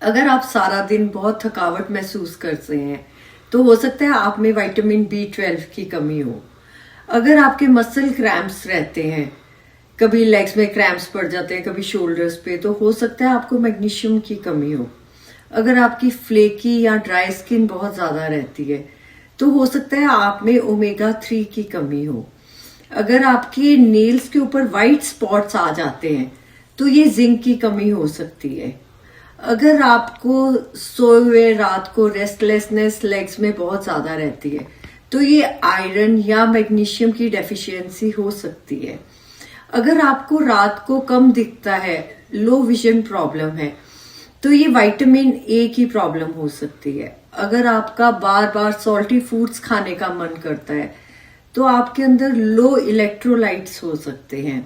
अगर आप सारा दिन बहुत थकावट महसूस करते हैं तो हो सकता है आप में विटामिन B12 की कमी हो। अगर आपके मसल क्रैम्प्स रहते हैं, कभी लेग्स में क्रैम्प्स पड़ जाते हैं, कभी शोल्डर्स पे, तो हो सकता है आपको मैग्नीशियम की कमी हो। अगर आपकी फ्लेकी या ड्राई स्किन बहुत ज़्यादा रहती है तो हो सकता है आप में ओमेगा 3 की कमी हो। अगर आपके नेल्स के ऊपर वाइट स्पॉट्स आ जाते हैं तो ये जिंक की कमी हो सकती है। अगर आपको सोए हुए रात को रेस्टलेसनेस लेग्स में बहुत ज्यादा रहती है तो ये आयरन या मैग्नीशियम की डेफिशिएंसी हो सकती है। अगर आपको रात को कम दिखता है, लो विजन प्रॉब्लम है, तो ये विटामिन A की प्रॉब्लम हो सकती है। अगर आपका बार बार सॉल्टी फूड्स खाने का मन करता है तो आपके अंदर लो इलेक्ट्रोलाइट्स हो सकते हैं।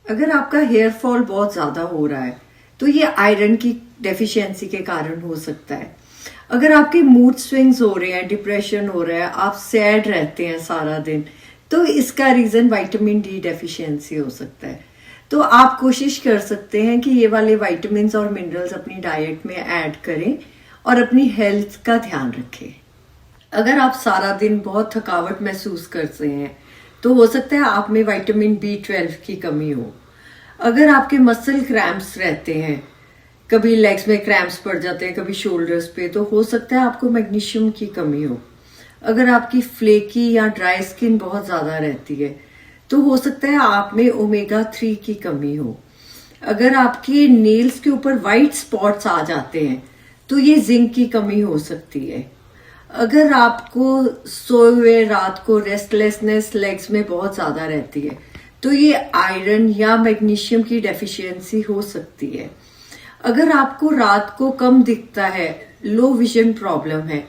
अगर आपका हेयर फॉल बहुत ज्यादा हो रहा है तो ये आयरन की डेफिशिएंसी के कारण हो सकता है। अगर आपके मूड स्विंग्स हो रहे हैं, डिप्रेशन हो रहा है, आप सैड रहते हैं सारा दिन, तो इसका रीजन विटामिन D डेफिशिएंसी हो सकता है। तो आप कोशिश कर सकते हैं कि ये वाले विटामिन और मिनरल्स अपनी डाइट में ऐड करें और अपनी हेल्थ का ध्यान रखें। अगर आप सारा दिन बहुत थकावट महसूस करते हैं तो हो सकता है आप में विटामिन B12 की कमी हो। अगर आपके मसल क्रैम्प्स रहते हैं, कभी लेग्स में क्रैम्प्स पड़ जाते हैं, कभी शोल्डर्स पे, तो हो सकता है आपको मैग्नीशियम की कमी हो। अगर आपकी फ्लेकी या ड्राई स्किन बहुत ज्यादा रहती है तो हो सकता है आप में ओमेगा 3 की कमी हो। अगर आपके नेल्स के ऊपर वाइट स्पॉट्स आ जाते हैं तो ये जिंक की कमी हो सकती है। अगर आपको सोए हुए रात को रेस्टलेसनेस लेग्स में बहुत ज्यादा रहती है तो ये आयरन या मैग्नीशियम की डेफिशिएंसी हो सकती है। अगर आपको रात को कम दिखता है, लो विजन प्रॉब्लम है,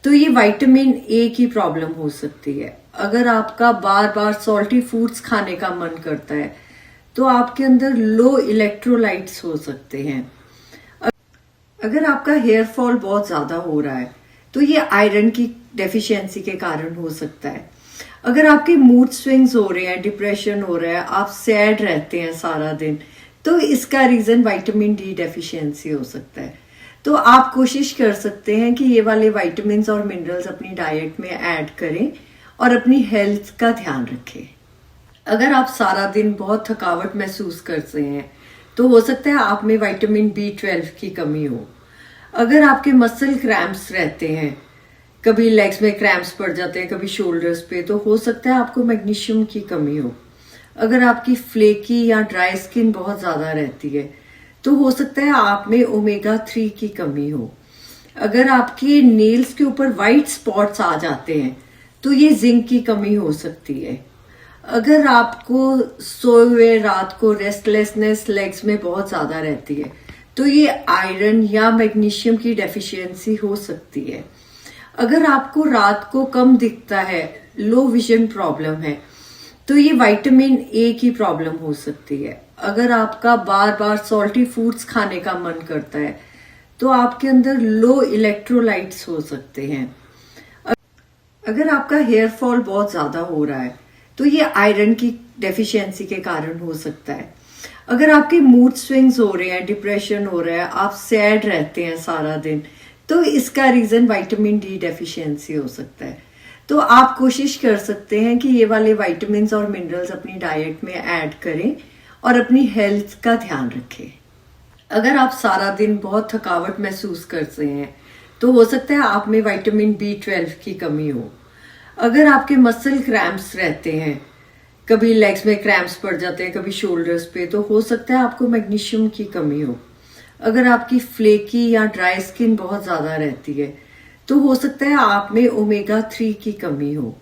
तो ये विटामिन A की प्रॉब्लम हो सकती है। अगर आपका बार बार सॉल्टी फूड्स खाने का मन करता है तो आपके अंदर लो इलेक्ट्रोलाइट्स हो सकते हैं। अगर आपका हेयर फॉल बहुत ज्यादा हो रहा है तो ये आयरन की डेफिशिएंसी के कारण हो सकता है। अगर आपके मूड स्विंग्स हो रहे हैं, डिप्रेशन हो रहा है, आप सैड रहते हैं सारा दिन, तो इसका रीजन विटामिन D डेफिशिएंसी हो सकता है। तो आप कोशिश कर सकते हैं कि ये वाले विटामिन और मिनरल्स अपनी डाइट में ऐड करें और अपनी हेल्थ का ध्यान रखें। अगर आप सारा दिन बहुत थकावट महसूस करते हैं तो हो सकता है आप में विटामिन B12 की कमी हो। अगर आपके मसल क्रैम्प्स रहते हैं, कभी लेग्स में क्रैम्प्स पड़ जाते हैं, कभी शोल्डर्स पे, तो हो सकता है आपको मैग्नीशियम की कमी हो। अगर आपकी फ्लेकी या ड्राई स्किन बहुत ज्यादा रहती है तो हो सकता है आप में ओमेगा 3 की कमी हो। अगर आपके नेल्स के ऊपर वाइट स्पॉट्स आ जाते हैं तो ये जिंक की कमी हो सकती है। अगर आपको सोए हुए रात को रेस्टलेसनेस लेग्स में बहुत ज्यादा रहती है तो ये आयरन या मैग्नीशियम की डेफिशिएंसी हो सकती है। अगर आपको रात को कम दिखता है, लो विजन प्रॉब्लम है, तो ये विटामिन A की प्रॉब्लम हो सकती है। अगर आपका बार बार सॉल्टी फूड्स खाने का मन करता है तो आपके अंदर लो इलेक्ट्रोलाइट्स हो सकते हैं। अगर आपका हेयर फॉल बहुत ज्यादा हो रहा है तो ये आयरन की डेफिशिएंसी के कारण हो सकता है। अगर आपके मूड स्विंग्स हो रहे हैं, डिप्रेशन हो रहा है, आप सैड रहते हैं सारा दिन, तो इसका रीजन विटामिन D डेफिशिएंसी हो सकता है। तो आप कोशिश कर सकते हैं कि ये वाले विटामिन और मिनरल्स अपनी डाइट में ऐड करें और अपनी हेल्थ का ध्यान रखें। अगर आप सारा दिन बहुत थकावट महसूस करते हैं तो हो सकता है आप में विटामिन B12 की कमी हो। अगर आपके मसल क्रैम्प्स रहते हैं, कभी लेग्स में क्रैम्प्स पड़ जाते हैं, कभी शोल्डर्स पे, तो हो सकता है आपको मैग्नीशियम की कमी हो। अगर आपकी फ्लेकी या ड्राई स्किन बहुत ज्यादा रहती है तो हो सकता है आप में ओमेगा 3 की कमी हो।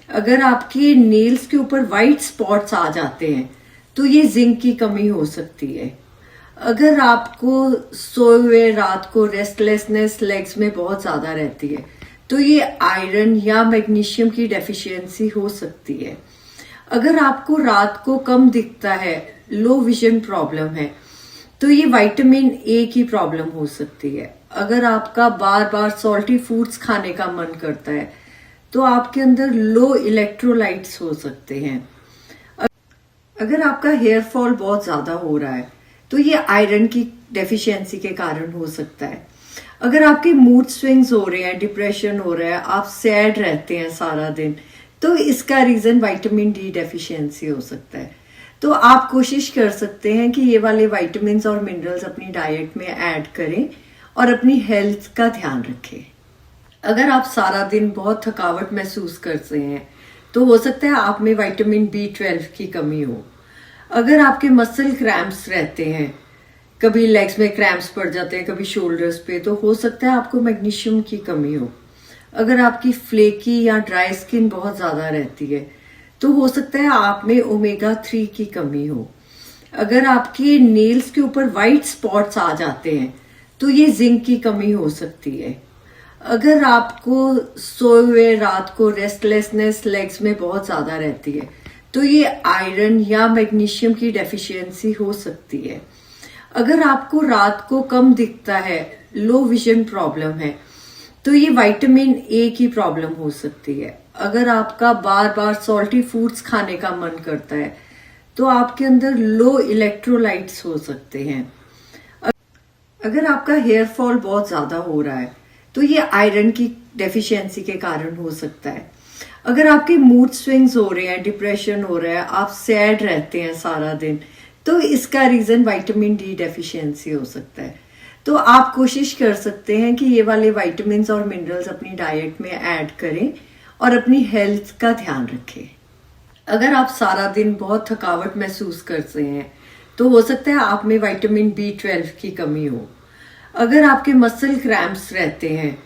अगर आपके नेल्स के ऊपर वाइट स्पॉट्स आ जाते हैं तो ये जिंक की कमी हो सकती है। अगर आपको सोए हुए रात को रेस्टलेसनेस लेग्स में बहुत ज्यादा रहती है तो ये आयरन या मैग्नीशियम की डेफिशिएंसी हो सकती है। अगर आपको रात को कम दिखता है, लो विजन प्रॉब्लम है, तो ये विटामिन A की प्रॉब्लम हो सकती है। अगर आपका बार बार सॉल्टी फूड्स खाने का मन करता है तो आपके अंदर लो इलेक्ट्रोलाइट्स हो सकते हैं। अगर आपका हेयर फॉल बहुत ज्यादा हो रहा है तो ये आयरन की डेफिशिएंसी के कारण हो सकता है। अगर आपके मूड स्विंग्स हो रहे हैं, डिप्रेशन हो रहा है, आप सैड रहते हैं सारा दिन, तो इसका रीजन विटामिन डी डेफिशिएंसी हो सकता है। तो आप कोशिश कर सकते हैं कि ये वाले विटामिन और मिनरल्स अपनी डाइट में ऐड करें और अपनी हेल्थ का ध्यान रखें। अगर आप सारा दिन बहुत थकावट महसूस करते हैं तो हो सकता है आप में विटामिन B12 की कमी हो। अगर आपके मसल क्रैम्प्स रहते हैं, कभी लेग्स में क्रैम्प्स पड़ जाते हैं, कभी शोल्डर्स पे, तो हो सकता है आपको मैग्नीशियम की कमी हो। अगर आपकी फ्लेकी या ड्राई स्किन बहुत ज़्यादा रहती है तो हो सकता है आप में ओमेगा 3 की कमी हो। अगर आपके नेल्स के ऊपर वाइट स्पॉट्स आ जाते हैं तो ये जिंक की कमी हो सकती है। अगर आपको सोए हुए रात को रेस्टलेसनेस लेग्स में बहुत ज़्यादा रहती है तो ये आयरन या मैग्नीशियम की डेफिशिएंसी हो सकती है। अगर आपको रात को कम दिखता है, लो विजन प्रॉब्लम है, तो ये विटामिन ए की प्रॉब्लम हो सकती है। अगर आपका बार बार सॉल्टी फूड्स खाने का मन करता है तो आपके अंदर लो इलेक्ट्रोलाइट्स हो सकते हैं। अगर आपका हेयर फॉल बहुत ज़्यादा हो रहा है तो ये आयरन की डेफिशिएंसी के कारण हो सकता है। अगर आपके मूड स्विंग्स हो रहे हैं, डिप्रेशन हो रहा है, आप सैड रहते हैं सारा दिन, तो इसका रीजन विटामिन डी डेफिशिएंसी हो सकता है। तो आप कोशिश कर सकते हैं कि ये वाले विटामिन और मिनरल्स अपनी डाइट में ऐड करें और अपनी हेल्थ का ध्यान रखें। अगर आप सारा दिन बहुत थकावट महसूस करते हैं तो हो सकता है आप में विटामिन B12 की कमी हो। अगर आपके मसल क्रैम्प्स रहते हैं,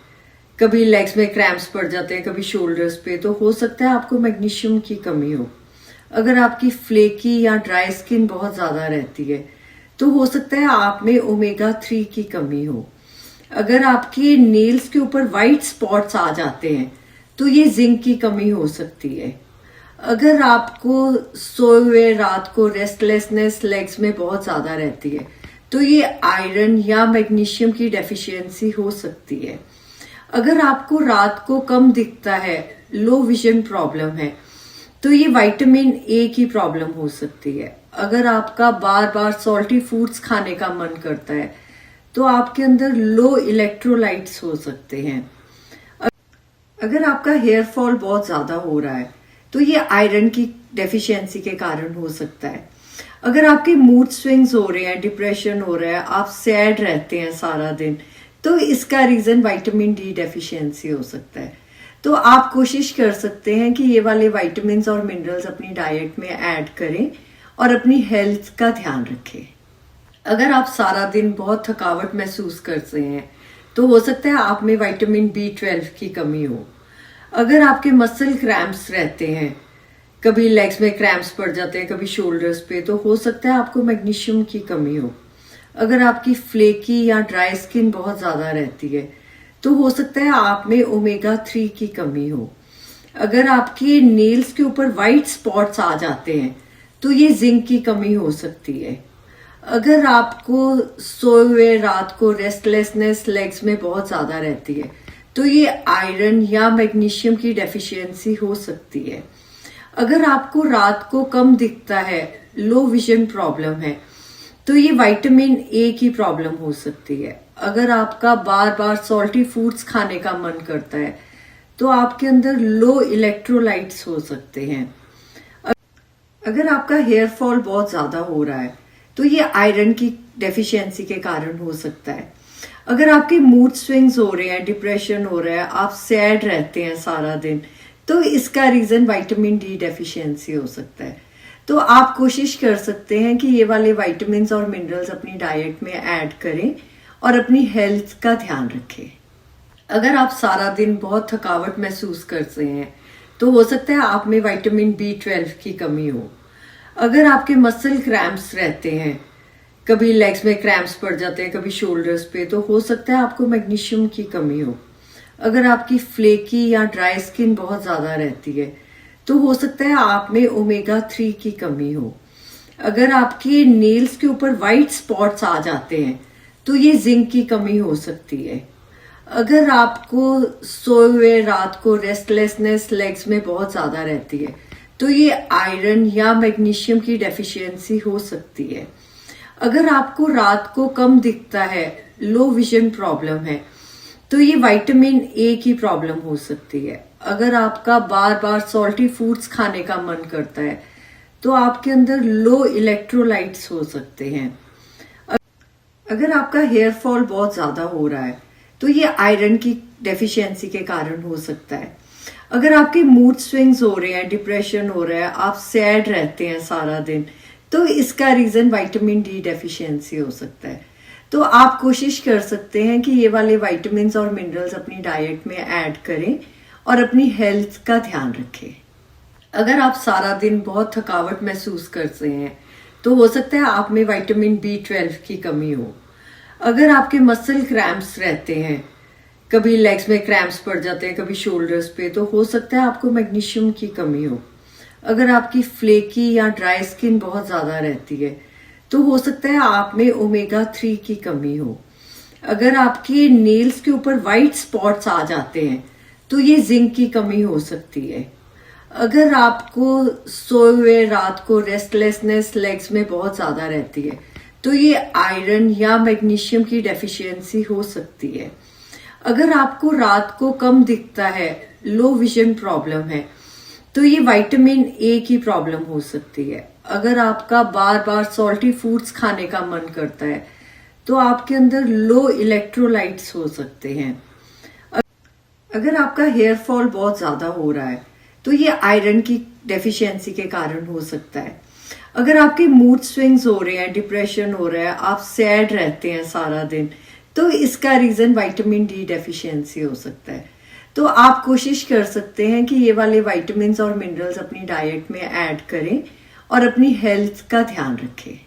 कभी लेग्स में क्रैम्प्स पड़ जाते हैं, कभी शोल्डर्स पे, तो हो सकता है आपको मैग्नीशियम की कमी हो। अगर आपकी फ्लेकी या ड्राई स्किन बहुत ज़्यादा रहती है तो हो सकता है आप में ओमेगा 3 की कमी हो। अगर आपके नेल्स के ऊपर वाइट स्पॉट्स आ जाते हैं तो ये जिंक की कमी हो सकती है। अगर आपको सोए हुए रात को रेस्टलेसनेस लेग्स में बहुत ज़्यादा रहती है तो ये आयरन या मैग्नीशियम की डेफिशिएंसी हो सकती है। अगर आपको रात को कम दिखता है, लो विजन प्रॉब्लम है, तो ये विटामिन ए की प्रॉब्लम हो सकती है। अगर आपका बार बार सॉल्टी फूड्स खाने का मन करता है तो आपके अंदर लो इलेक्ट्रोलाइट्स हो सकते हैं। अगर आपका हेयर फॉल बहुत ज़्यादा हो रहा है तो ये आयरन की डेफिशिएंसी के कारण हो सकता है। अगर आपके मूड स्विंग्स हो रहे हैं, डिप्रेशन हो रहा है, आप सैड रहते हैं सारा दिन, तो इसका रीजन विटामिन डी डेफिशिएंसी हो सकता है। तो आप कोशिश कर सकते हैं कि ये वाले विटामिन और मिनरल्स अपनी डाइट में ऐड करें और अपनी हेल्थ का ध्यान रखें। अगर आप सारा दिन बहुत थकावट महसूस करते हैं तो हो सकता है आप में विटामिन B12 की कमी हो। अगर आपके मसल क्रैम्प्स रहते हैं, कभी लेग्स में क्रैम्प्स पड़ जाते हैं, कभी शोल्डर्स पे, तो हो सकता है आपको मैग्नीशियम की कमी हो। अगर आपकी फ्लेकी या ड्राई स्किन बहुत ज़्यादा रहती है तो हो सकता है आप में ओमेगा 3 की कमी हो। अगर आपके नेल्स के ऊपर वाइट स्पॉट्स आ जाते हैं तो ये जिंक की कमी हो सकती है। अगर आपको सोए हुए रात को रेस्टलेसनेस लेग्स में बहुत ज़्यादा रहती है तो ये आयरन या मैग्नीशियम की डेफिशिएंसी हो सकती है। अगर आपको रात को कम दिखता है, लो विजन प्रॉब्लम है, तो ये विटामिन ए की प्रॉब्लम हो सकती है। अगर आपका बार बार सॉल्टी फूड्स खाने का मन करता है तो आपके अंदर लो इलेक्ट्रोलाइट्स हो सकते हैं। अगर आपका हेयर फॉल बहुत ज़्यादा हो रहा है तो ये आयरन की डेफिशिएंसी के कारण हो सकता है। अगर आपके मूड स्विंग्स हो रहे हैं, डिप्रेशन हो रहा है, आप सैड रहते हैं सारा दिन, तो इसका रीजन विटामिन डी डेफिशिएंसी हो सकता है। तो आप कोशिश कर सकते हैं कि ये वाले विटामिन और मिनरल्स अपनी डाइट में ऐड करें और अपनी हेल्थ का ध्यान रखें। अगर आप सारा दिन बहुत थकावट महसूस करते हैं तो हो सकता है आप में विटामिन B12 की कमी हो। अगर आपके मसल क्रैम्प्स रहते हैं, कभी लेग्स में क्रैम्प्स पड़ जाते हैं, कभी शोल्डर्स पे, तो हो सकता है आपको मैग्नीशियम की कमी हो। अगर आपकी फ्लेकी या ड्राई स्किन बहुत ज़्यादा रहती है तो हो सकता है आप में ओमेगा 3 की कमी हो। अगर आपके नेल्स के ऊपर वाइट स्पॉट्स आ जाते हैं तो ये जिंक की कमी हो सकती है। अगर आपको सोए हुए रात को रेस्टलेसनेस लेग्स में बहुत ज़्यादा रहती है तो ये आयरन या मैग्नीशियम की डेफिशिएंसी हो सकती है। अगर आपको रात को कम दिखता है, लो विजन प्रॉब्लम है, तो ये विटामिन ए की प्रॉब्लम हो सकती है। अगर आपका बार बार सॉल्टी फूड्स खाने का मन करता है, तो आपके अंदर लो इलेक्ट्रोलाइट्स हो सकते हैं। अगर आपका हेयर फॉल बहुत ज्यादा हो रहा है, तो ये आयरन की डेफिशिएंसी के कारण हो सकता है। अगर आपके मूड स्विंग्स हो रहे हैं, डिप्रेशन हो रहा है, आप सैड रहते हैं सारा दिन, तो इसका रीजन विटामिन डी डेफिशिएंसी हो सकता है। तो आप कोशिश कर सकते हैं कि ये वाले विटामिन्स और मिनरल्स अपनी डाइट में ऐड करें और अपनी हेल्थ का ध्यान रखें। अगर आप सारा दिन बहुत थकावट महसूस करते हैं, तो हो सकता है आप में विटामिन B12 की कमी हो। अगर आपके मसल क्रैम्प्स रहते हैं, कभी लेग्स में क्रैम्प्स पड़ जाते हैं, कभी शोल्डर्स पे, तो हो सकता है आपको मैग्नीशियम की कमी हो। अगर आपकी फ्लेकी या ड्राई स्किन बहुत ज्यादा रहती है, तो हो सकता है आप में ओमेगा 3 की कमी हो। अगर आपके नेल्स के ऊपर वाइट स्पॉट्स आ जाते हैं, तो ये जिंक की कमी हो सकती है। अगर आपको सोए हुए रात को रेस्टलेसनेस लेग्स में बहुत ज्यादा रहती है, तो ये आयरन या मैग्नीशियम की डेफिशिएंसी हो सकती है। अगर आपको रात को कम दिखता है, लो विजन प्रॉब्लम है, तो ये विटामिन ए की प्रॉब्लम हो सकती है। अगर आपका बार बार सॉल्टी फूड्स खाने का मन करता है, तो आपके अंदर लो इलेक्ट्रोलाइट्स हो सकते हैं। अगर आपका हेयर फॉल बहुत ज्यादा हो रहा है, तो ये आयरन की डेफिशिएंसी के कारण हो सकता है। अगर आपके मूड स्विंग्स हो रहे हैं, डिप्रेशन हो रहा है, आप सैड रहते हैं सारा दिन, तो इसका रीजन विटामिन डी डेफिशिएंसी हो सकता है। तो आप कोशिश कर सकते हैं कि ये वाले विटामिन्स और मिनरल्स अपनी डाइट में ऐड करें और अपनी हेल्थ का ध्यान रखें।